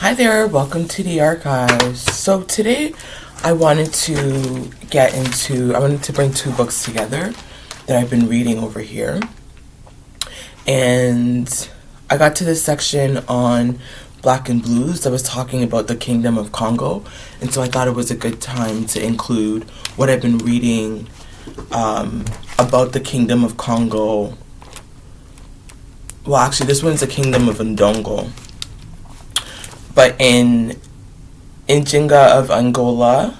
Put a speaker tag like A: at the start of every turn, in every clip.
A: Hi there, welcome to the archives. So today I wanted to bring two books together that I've been reading over here. And I got to this section on Black and Blues that was talking about the Kingdom of Congo. And so I thought it was a good time to include what I've been reading about the Kingdom of Congo. Well, actually, this one's the Kingdom of Ndongo. But in Njinga of Angola,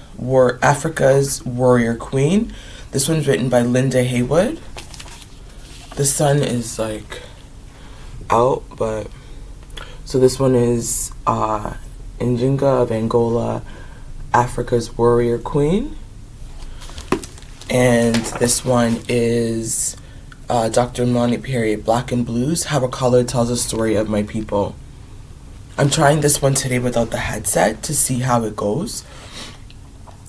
A: Africa's Warrior Queen. This one's written by Linda Haywood. The sun is like out, but so this one is Njinga of Angola, Africa's Warrior Queen. And this one is Dr. Imani Perry, Black and Blues, How a Color Tells a Story of My People. I'm trying this one today without the headset to see how it goes.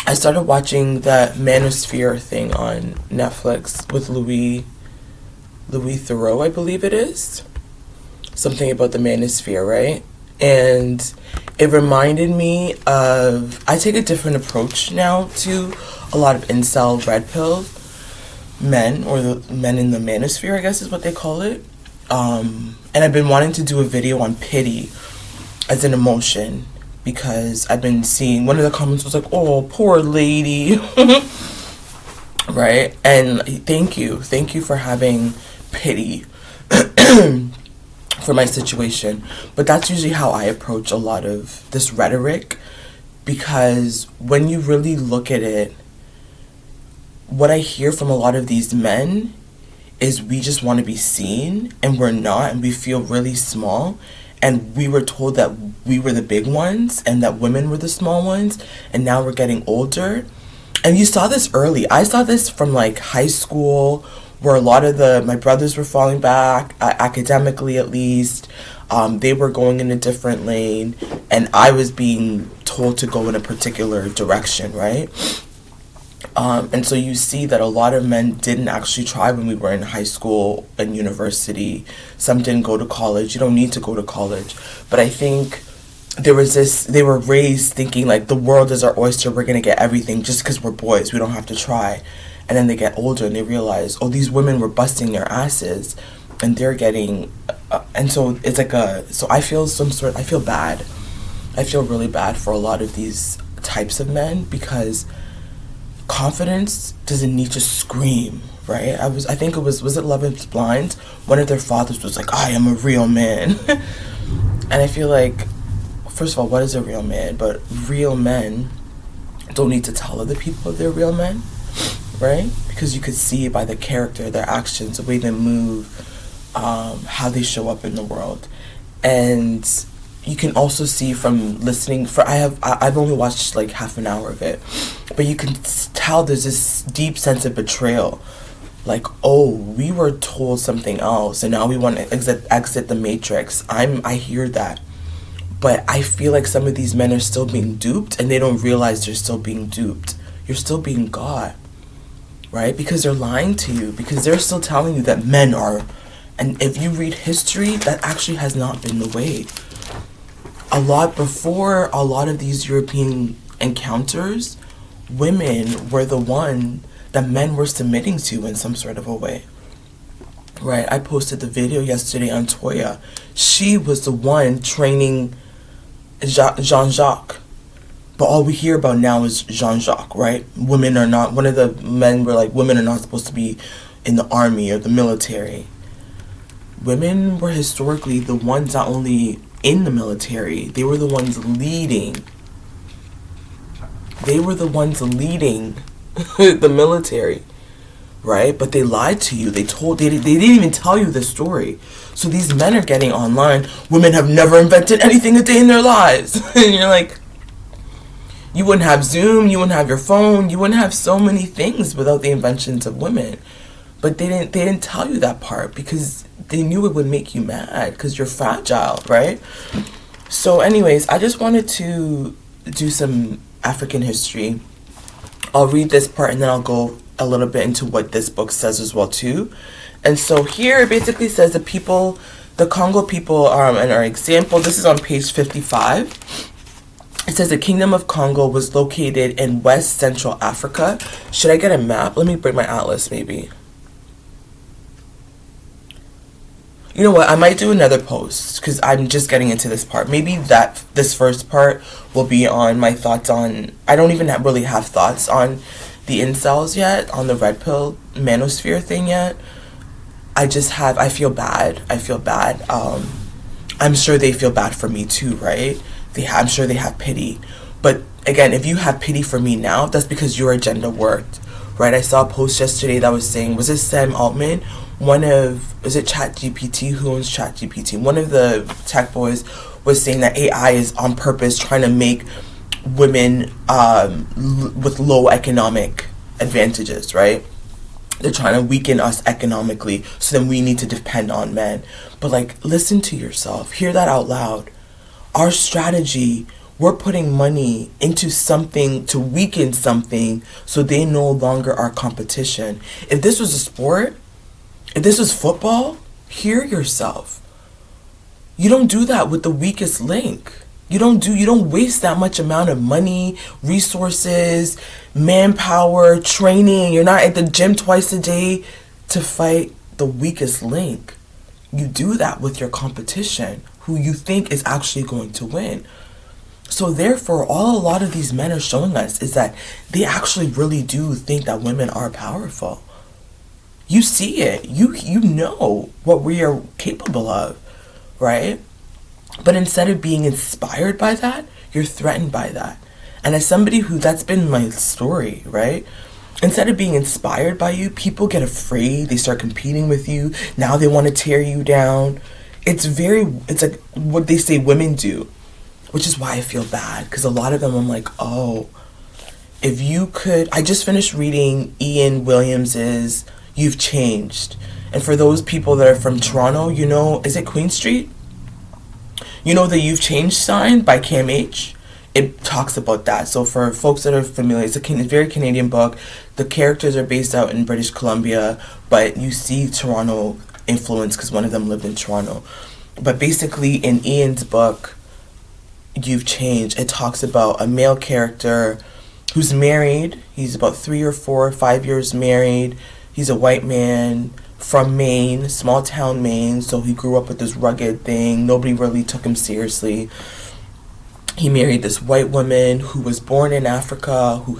A: I started watching the Manosphere thing on Netflix with Louis Theroux, I believe it is. Something about the Manosphere, right? And it reminded me of, I take a different approach now to a lot of incel red pill men, or the men in the Manosphere, I guess is what they call it. And I've been wanting to do a video on pity as an emotion, because I've been seeing, one of the comments was like, oh, poor lady. Right? And thank you for having pity for my situation. But that's usually how I approach a lot of this rhetoric, because when you really look at it, what I hear from a lot of these men is we just want to be seen, and we're not, and we feel really small. And we were told that we were the big ones and that women were the small ones. And now we're getting older. And you saw this early. I saw this from like high school, where a lot of my brothers were falling back, academically at least. They were going in a different lane. And I was being told to go in a particular direction, right? And so you see that a lot of men didn't actually try when we were in high school and university. Some didn't go to college. You don't need to go to college. But I think they were raised thinking like the world is our oyster. We're going to get everything just because we're boys. We don't have to try. And then they get older and they realize, oh, these women were busting their asses and they're getting, and so it's like so I feel bad. I feel really bad for a lot of these types of men, because confidence doesn't need to scream, right? I think it was it Love is Blind? One of their fathers was like, I am a real man. And I feel like, first of all, what is a real man? But real men don't need to tell other people they're real men, right? Because you could see by the character, their actions, the way they move, how they show up in the world. And you can also see from listening, I've only watched like half an hour of it, but you can tell there's this deep sense of betrayal. Like, oh, we were told something else and now we want to exit the matrix. I hear that. But I feel like some of these men are still being duped, and they don't realize they're still being duped. You're still being got, right? Because they're lying to you, because they're still telling you that men are, and if you read history, that actually has not been the way. Before a lot of these European encounters, women were the one that men were submitting to in some sort of a way. Right? I posted the video yesterday on Toya. She was the one training Jean-Jacques. But all we hear about now is Jean-Jacques, right? Women are not, one of the men were like, women are not supposed to be in the army or the military. Women were historically the ones not only in the military, they were the ones leading. They were the ones leading the military, right? But they lied to you. They didn't even tell you the story. So these men are getting online, women have never invented anything a day in their lives. And you're like, you wouldn't have Zoom, you wouldn't have your phone, you wouldn't have so many things without the inventions of women. But they didn't tell you that part, because they knew it would make you mad, because you're fragile, right? So anyways, I just wanted to do some African history. I'll read this part and then I'll go a little bit into what this book says as well too. And so here it basically says the people The Congo people are an example. This is on page 55. It says the Kingdom of Congo was located in West Central Africa. Should I get a map? Let me bring my atlas, maybe. You know what? I might do another post because I'm just getting into this part. Maybe this first part will be on my thoughts on... I don't even really have thoughts on the incels yet, on the red pill manosphere thing yet. I feel bad. I'm sure they feel bad for me too, right? I'm sure they have pity. But again, if you have pity for me now, that's because your agenda worked, right? I saw a post yesterday that was saying, was it Sam Altman? Is it ChatGPT? Who owns ChatGPT? One of the tech boys was saying that AI is on purpose trying to make women with low economic advantages, right? They're trying to weaken us economically, so then we need to depend on men. But like, listen to yourself. Hear that out loud. Our strategy, we're putting money into something to weaken something so they no longer are competition. If this was a sport, if this was football, hear yourself. You don't do that with the weakest link. You don't waste that much amount of money, resources, manpower, training. You're not at the gym twice a day to fight the weakest link. You do that with your competition, who you think is actually going to win. So therefore, all a lot of these men are showing us is that they actually really do think that women are powerful. You see it. You know what we are capable of, right? But instead of being inspired by that, you're threatened by that. And as somebody that's been my story, right? Instead of being inspired by you, people get afraid. They start competing with you. Now they want to tear you down. It's like what they say women do, which is why I feel bad. Because a lot of them, I'm like, oh, if you could... I just finished reading Ian Williams's You've Changed. And for those people that are from Toronto, you know, is it Queen Street? You know the You've Changed sign by Cam H? It talks about that. So for folks that are familiar, it's a very Canadian book. The characters are based out in British Columbia, but you see Toronto influence because one of them lived in Toronto. But basically in Ian's book, You've Changed, it talks about a male character who's married. He's about 3 or 4 or 5 years married. He's a white man from Maine, small town Maine, so he grew up with this rugged thing. Nobody really took him seriously. He married this white woman who was born in Africa, who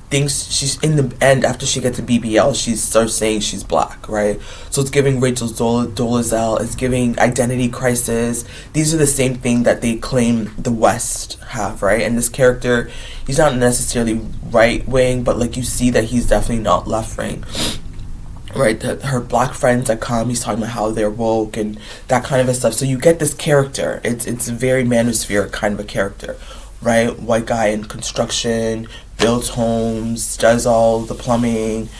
A: thinks she's, in the end, after she gets a BBL, she starts saying she's black, right? So it's giving Rachel Dolezal, it's giving identity crisis. These are the same thing that they claim the West have, right? And this character, he's not necessarily right-wing, but like you see that he's definitely not left-wing. Right, her black friends that come, he's talking about how they're woke and that kind of stuff. So you get this character. It's a very Manosphere kind of a character, right? White guy in construction, builds homes, does all the plumbing,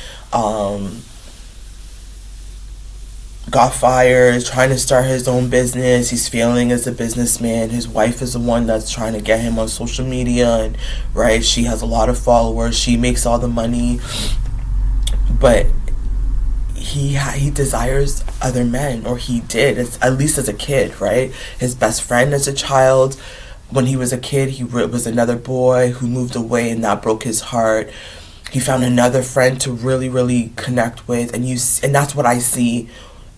A: got fired, trying to start his own business. He's failing as a businessman. His wife is the one that's trying to get him on social media, and right, she has a lot of followers. She makes all the money, but he desires other men, or he did, at least as a kid, right? His best friend as a child, when he was a kid, he was another boy who moved away, and that broke his heart. He found another friend to really, really connect with, and that's what I see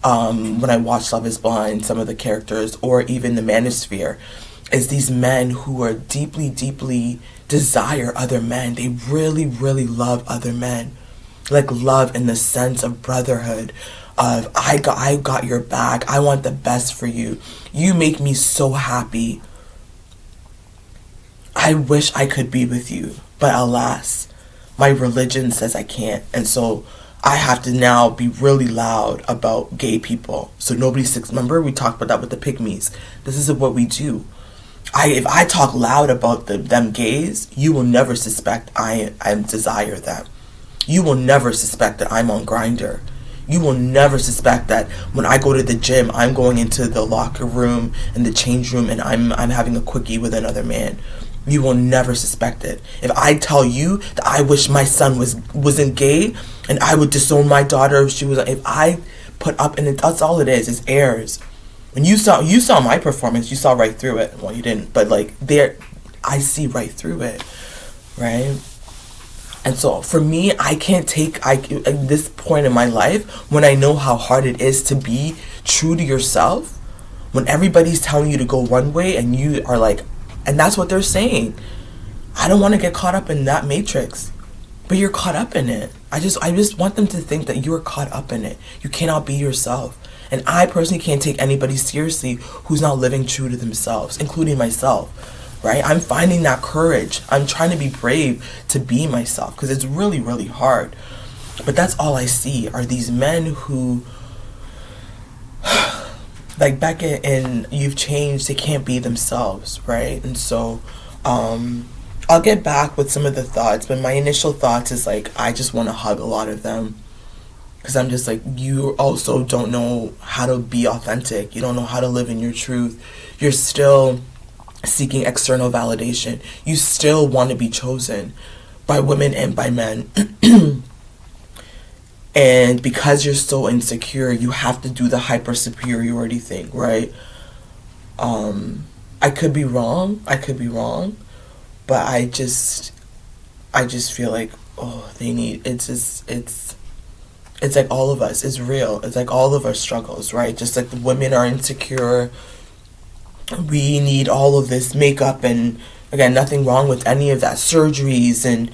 A: when I watch Love is Blind, some of the characters, or even the Manosphere, is these men who are deeply, deeply desire other men. They really, really love other men. Like love in the sense of brotherhood, of I got your back, I want the best for you, you make me so happy, I wish I could be with you, but alas, my religion says I can't, and so I have to now be really loud about gay people, so nobody remember we talked about that with the pygmies. This is what we do. If I talk loud about them gays, you will never suspect I desire them. You will never suspect that I'm on Grindr. You will never suspect that when I go to the gym, I'm going into the locker room and the change room and I'm having a quickie with another man. You will never suspect it. If I tell you that I wish my son wasn't gay and I would disown my daughter if I put up, and that's all it is. It's airs. When you saw my performance, you saw right through it. Well, you didn't, but like I see right through it, right? And so for me, I can't take at this point in my life, when I know how hard it is to be true to yourself, when everybody's telling you to go one way and you are like, and that's what they're saying. I don't want to get caught up in that matrix, but you're caught up in it. I just want them to think that you're caught up in it. You cannot be yourself. And I personally can't take anybody seriously who's not living true to themselves, including myself, right? I'm finding that courage. I'm trying to be brave to be myself, because it's really, really hard. But that's all I see are these men who, like Beckett and You've Changed, they can't be themselves, right? And so I'll get back with some of the thoughts, but my initial thoughts is like, I just want to hug a lot of them. Because I'm just like, you also don't know how to be authentic. You don't know how to live in your truth. You're still seeking external validation. You still want to be chosen by women and by men. And because you're so insecure, you have to do the hyper superiority thing, right? I could be wrong. But I just feel like, it's like all of us. It's real. It's like all of our struggles, right? Just like the women are insecure. We need all of this makeup, and again, nothing wrong with any of that. Surgeries and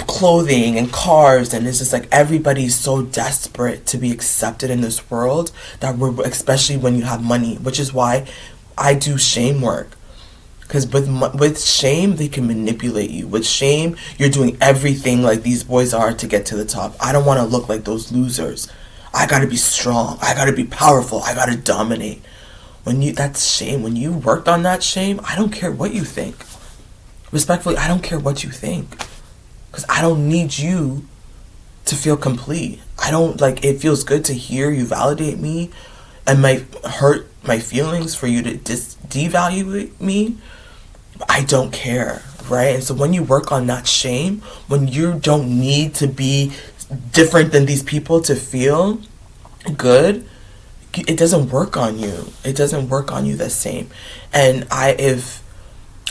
A: clothing and cars, and it's just like everybody's so desperate to be accepted in this world that especially when you have money, which is why I do shame work. Because with shame, they can manipulate you. With shame, you're doing everything like these boys are to get to the top. I don't want to look like those losers. I got to be strong. I got to be powerful. I got to dominate. That's shame. When you worked on that shame, I don't care what you think. Respectfully, I don't care what you think. Because I don't need you to feel complete. It feels good to hear you validate me. It might hurt my feelings for you to devalue me. I don't care, right? And so when you work on that shame, when you don't need to be different than these people to feel good, it doesn't work on you. It doesn't work on you the same. And if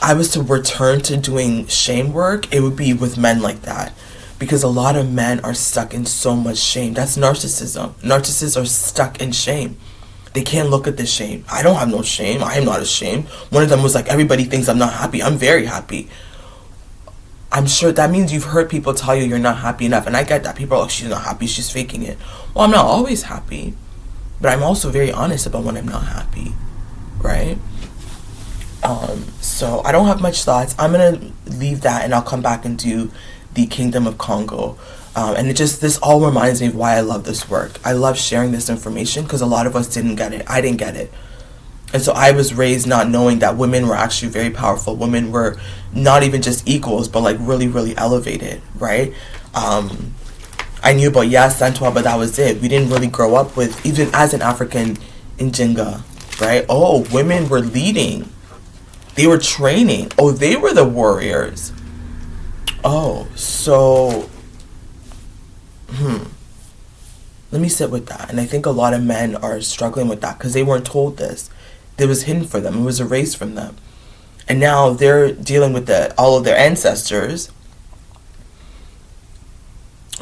A: I was to return to doing shame work, it would be with men like that. Because a lot of men are stuck in so much shame. That's narcissism. Narcissists are stuck in shame. They can't look at the shame. I don't have no shame. I am not ashamed. One of them was like, everybody thinks I'm not happy. I'm very happy. I'm sure that means you've heard people tell you you're not happy enough. And I get that. People are like, she's not happy. She's faking it. Well, I'm not always happy. But I'm also very honest about when I'm not happy. Right? So I don't have much thoughts. I'm going to leave that and I'll come back and do the Kingdom of Congo. And this all reminds me of why I love this work. I love sharing this information because a lot of us didn't get it. I didn't get it. And so I was raised not knowing that women were actually very powerful. Women were not even just equals, but like really, really elevated, right? I knew about Santwa, but that was it. We didn't really grow up with, even as an African in Jinga, right? Oh, women were leading. They were training. Oh, they were the warriors. Oh, so... Let me sit with that. And I think a lot of men are struggling with that because they weren't told this. It was hidden for them. It was erased from them. And now they're dealing with all of their ancestors.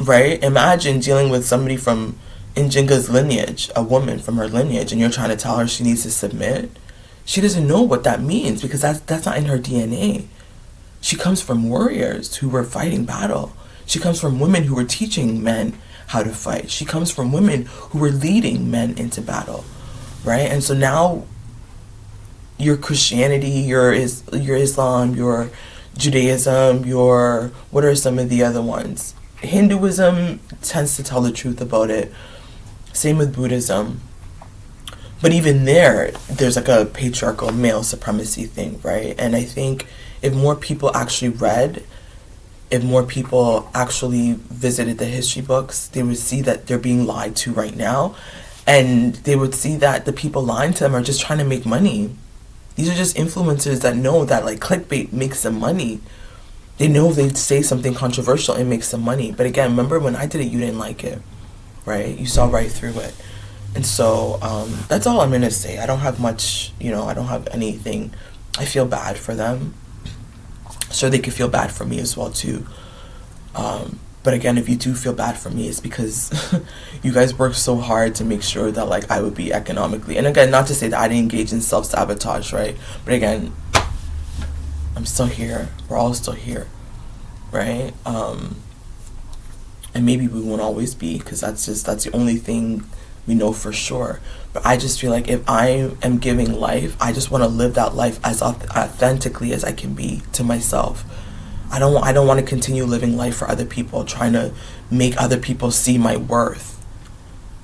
A: Right? Imagine dealing with somebody from Njinga's lineage, a woman from her lineage, and you're trying to tell her she needs to submit. She doesn't know what that means because that's not in her DNA. She comes from warriors who were fighting battle. She comes from women who were teaching men how to fight. She comes from women who were leading men into battle, right? And so now your Christianity, your Islam, your Judaism, what are some of the other ones? Hinduism tends to tell the truth about it. Same with Buddhism. But even there's like a patriarchal male supremacy thing, right? And I think if more people actually read, if more people actually visited the history books, they would see that they're being lied to right now. And they would see that the people lying to them are just trying to make money. These are just influencers that know that like clickbait makes them money. They know if they say something controversial, it makes them money. But again, remember when I did it, you didn't like it, right? You saw right through it. And so that's all I'm gonna say. I don't have much, I don't have anything. I feel bad for them, so they could feel bad for me as well too. But again, if you do feel bad for me, it's because you guys work so hard to make sure that like I would be economically. And again, not to say that I didn't engage in self-sabotage, right? But again, I'm still here. We're all still here, right? And maybe we won't always be, because that's the only thing we know for sure. But I just feel like if I am giving life, I just want to live that life as authentically as I can be to myself. I don't want to continue living life for other people, trying to make other people see my worth,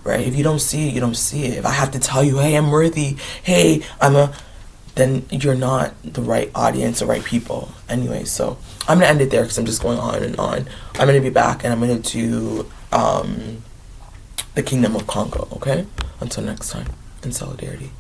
A: right? If you don't see it, you don't see it. If I have to tell you, hey, I'm worthy, hey, then you're not the right audience, the right people. Anyway, so I'm going to end it there because I'm just going on and on. I'm going to be back and I'm going to do the Kingdom of Congo, okay? Until next time, in solidarity.